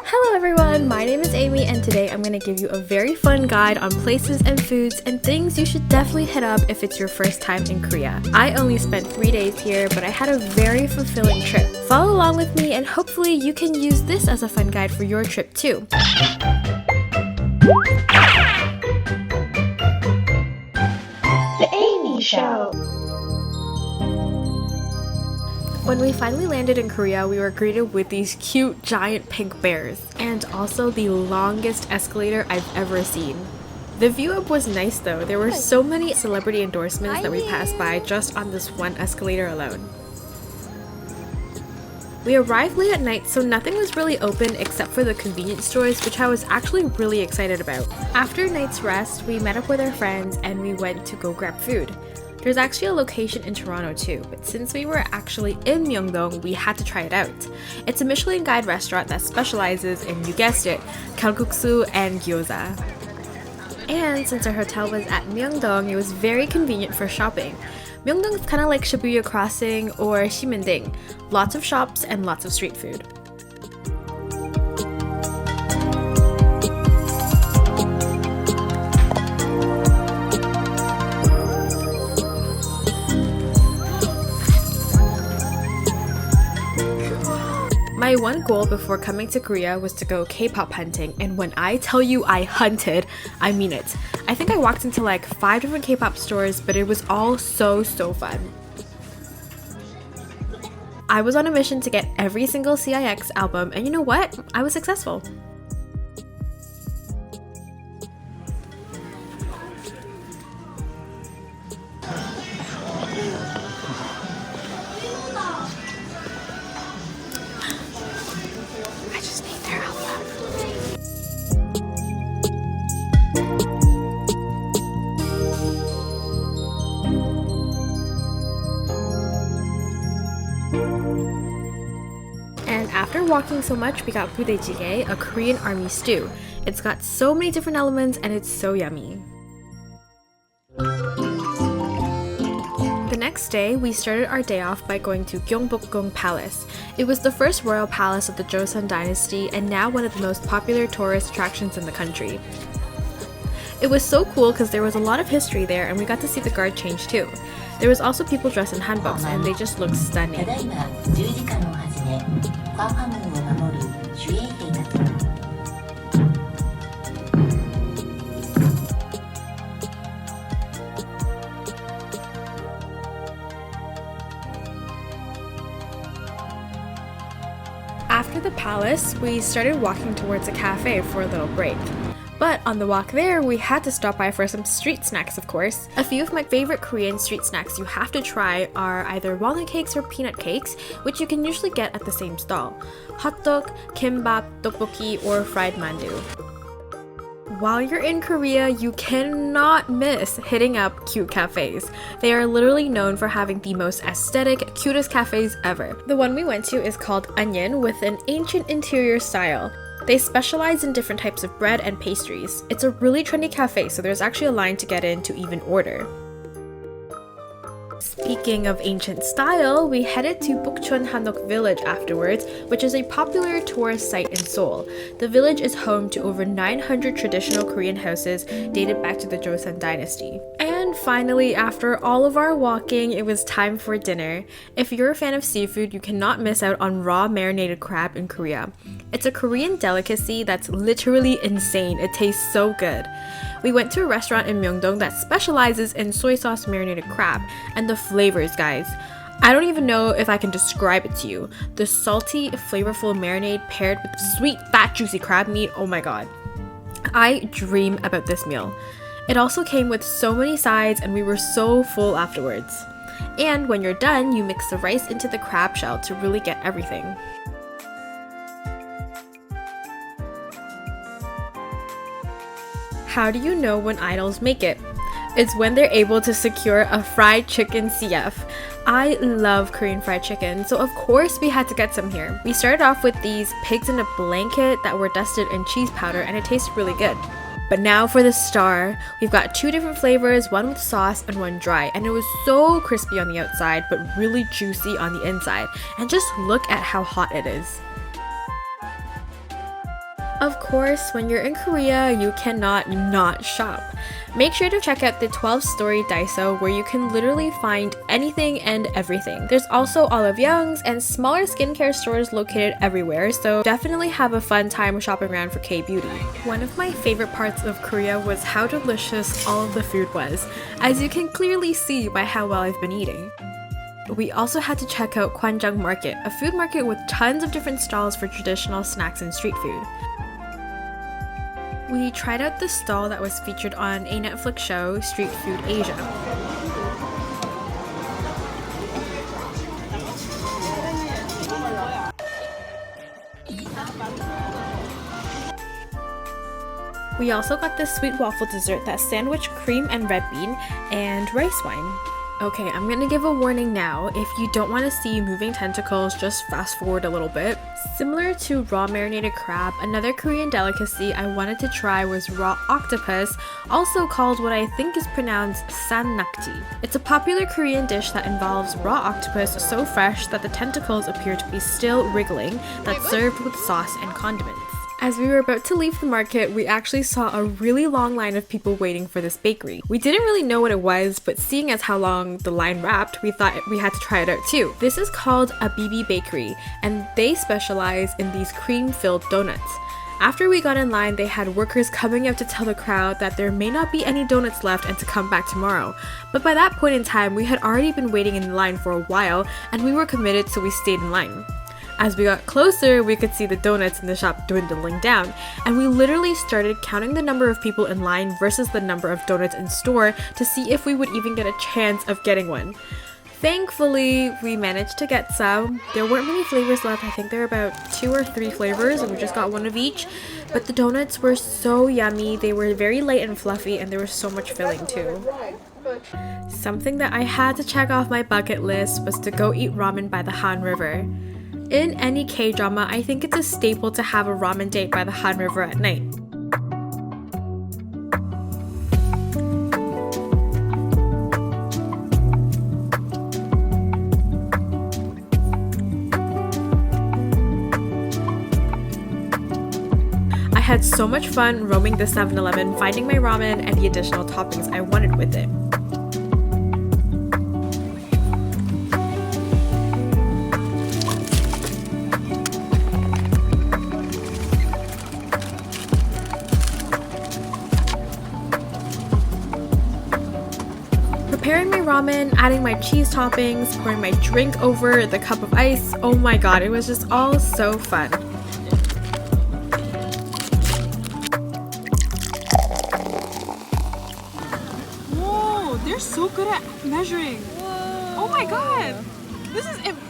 Hello everyone, my name is Amy and today I'm going to give you a very fun guide on places and foods and things you should definitely hit up if it's your first time in Korea. I only spent 3 days here, but I had a very fulfilling trip. Follow along with me and hopefully you can use this as a fun guide for your trip too. The Amy Show. When we finally landed in Korea, we were greeted with these cute giant pink bears and also the longest escalator I've ever seen. The view up was nice though. There were so many celebrity endorsements that we passed by just on this one escalator alone. We arrived late at night, so nothing was really open except for the convenience stores, which I was actually really excited about. After a night's rest, we met up with our friends and we went to go grab food. There's actually a location in Toronto too, but since we were actually in Myeongdong, we had to try it out. It's a Michelin guide restaurant that specializes in, you guessed it, kalguksu and gyoza. And since our hotel was at Myeongdong, it was very convenient for shopping. Myeongdong is kind of like Shibuya Crossing or Simending, lots of shops and lots of street food. My one goal before coming to Korea was to go K-pop hunting, and when I tell you I hunted, I mean it. I think I walked into like 5 different K-pop stores, but it was all so fun. I was on a mission to get every single CIX album, and you know what? I was successful. And after walking so much, we got budae jjigae, a Korean army stew. It's got so many different elements and it's so yummy. The next day, we started our day off by going to Gyeongbokgung Palace. It was the first royal palace of the Joseon dynasty and now one of the most popular tourist attractions in the country. It was so cool because there was a lot of history there and we got to see the guard change too. There was also people dressed in hanboks and they just looked stunning. After the palace, we started walking towards a cafe for a little break. But on the walk there, we had to stop by for some street snacks, of course. A few of my favorite Korean street snacks you have to try are either walnut cakes or peanut cakes, which you can usually get at the same stall. Hotteok, kimbap, tteokboki, or fried mandu. While you're in Korea, you cannot miss hitting up cute cafes. They are literally known for having the most aesthetic, cutest cafes ever. The one we went to is called Onion with an ancient interior style. They specialize in different types of bread and pastries. It's a really trendy cafe, so there's actually a line to get in to even order. Speaking of ancient style, we headed to Bukchon Hanok village afterwards, which is a popular tourist site in Seoul. The village is home to over 900 traditional Korean houses dated back to the Joseon dynasty. And finally, after all of our walking, it was time for dinner. If you're a fan of seafood, you cannot miss out on raw marinated crab in Korea. It's a Korean delicacy that's literally insane. It tastes so good. We went to a restaurant in Myeongdong that specializes in soy sauce marinated crab, and the flavors, guys. I don't even know if I can describe it to you. The salty, flavorful marinade paired with sweet, fat, juicy crab meat, oh my god. I dream about this meal. It also came with so many sides and we were so full afterwards. And when you're done, you mix the rice into the crab shell to really get everything. How do you know when idols make it? It's when they're able to secure a fried chicken CF. I love Korean fried chicken, so of course we had to get some here. We started off with these pigs in a blanket that were dusted in cheese powder and it tasted really good. But now for the star. We've got 2 different flavors, one with sauce and one dry, and it was so crispy on the outside but really juicy on the inside. And just look at how hot it is. Of course, when you're in Korea, you cannot not shop. Make sure to check out the 12-story Daiso where you can literally find anything and everything. There's also Olive Young's and smaller skincare stores located everywhere, so definitely have a fun time shopping around for K-beauty. One of my favorite parts of Korea was how delicious all of the food was, as you can clearly see by how well I've been eating. We also had to check out Gwangjang Market, a food market with tons of different stalls for traditional snacks and street food. We tried out the stall that was featured on a Netflix show, Street Food Asia. We also got this sweet waffle dessert that sandwiched cream and red bean and rice wine. Okay, I'm gonna give a warning now. If you don't want to see moving tentacles, just fast forward a little bit. Similar to raw marinated crab, another Korean delicacy I wanted to try was raw octopus, also called what I think is pronounced sannakji. It's a popular Korean dish that involves raw octopus so fresh that the tentacles appear to be still wriggling, that's served with sauce and condiments. As we were about to leave the market, we actually saw a really long line of people waiting for this bakery. We didn't really know what it was, but seeing as how long the line wrapped, we thought we had to try it out too. This is called a BB Bakery, and they specialize in these cream-filled donuts. After we got in line, they had workers coming out to tell the crowd that there may not be any donuts left and to come back tomorrow. But by that point in time, we had already been waiting in line for a while, and we were committed, so we stayed in line. As we got closer, we could see the donuts in the shop dwindling down, and we literally started counting the number of people in line versus the number of donuts in store to see if we would even get a chance of getting one. Thankfully, we managed to get some. There weren't many flavors left. I think there were about 2 or 3 flavors, and we just got one of each. But the donuts were so yummy. They were very light and fluffy, and there was so much filling too. Something that I had to check off my bucket list was to go eat ramen by the Han River. In any K-drama, I think it's a staple to have a ramen date by the Han River at night. I had so much fun roaming the 7-Eleven, finding my ramen and the additional toppings I wanted with it. Preparing my ramen, adding my cheese toppings, pouring my drink over the cup of ice, oh my god, it was just all so fun. Whoa, they're so good at measuring. Whoa. Oh my god.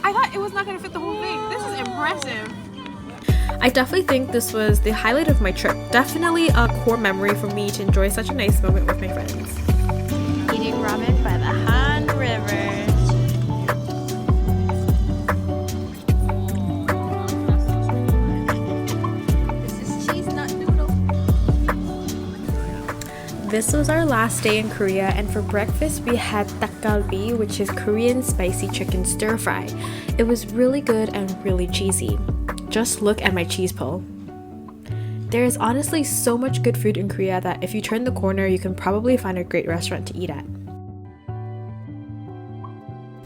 I thought it was not going to fit the whole thing. This is impressive. I definitely think this was the highlight of my trip. Definitely a core memory for me to enjoy such a nice moment with my friends. Eating ramen by the Han River. This is cheese nut noodle. This was our last day in Korea, and for breakfast we had dakgalbi, which is Korean spicy chicken stir fry. It was really good and really cheesy. Just look at my cheese pull. There is honestly so much good food in Korea that if you turn the corner, you can probably find a great restaurant to eat at.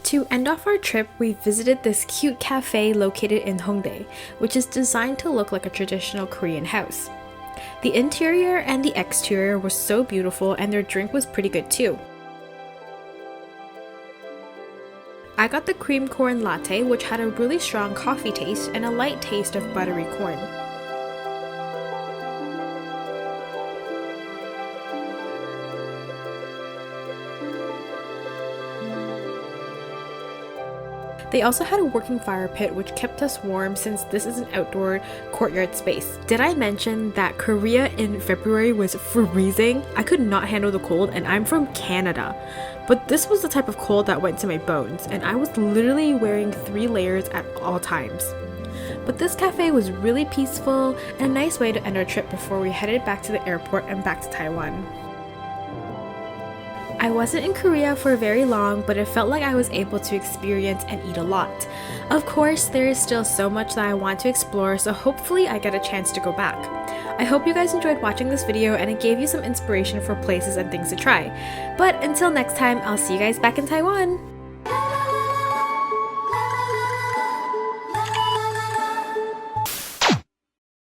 To end off our trip, we visited this cute cafe located in Hongdae, which is designed to look like a traditional Korean house. The interior and the exterior was so beautiful, and their drink was pretty good too. I got the cream corn latte, which had a really strong coffee taste and a light taste of buttery corn. They also had a working fire pit which kept us warm since this is an outdoor courtyard space. Did I mention that Korea in February was freezing? I could not handle the cold, and I'm from Canada. But this was the type of cold that went to my bones, and I was literally wearing 3 layers at all times. But this cafe was really peaceful and a nice way to end our trip before we headed back to the airport and back to Taiwan. I wasn't in Korea for very long, but it felt like I was able to experience and eat a lot. Of course, there is still so much that I want to explore, so hopefully I get a chance to go back. I hope you guys enjoyed watching this video and it gave you some inspiration for places and things to try. But until next time, I'll see you guys back in Taiwan!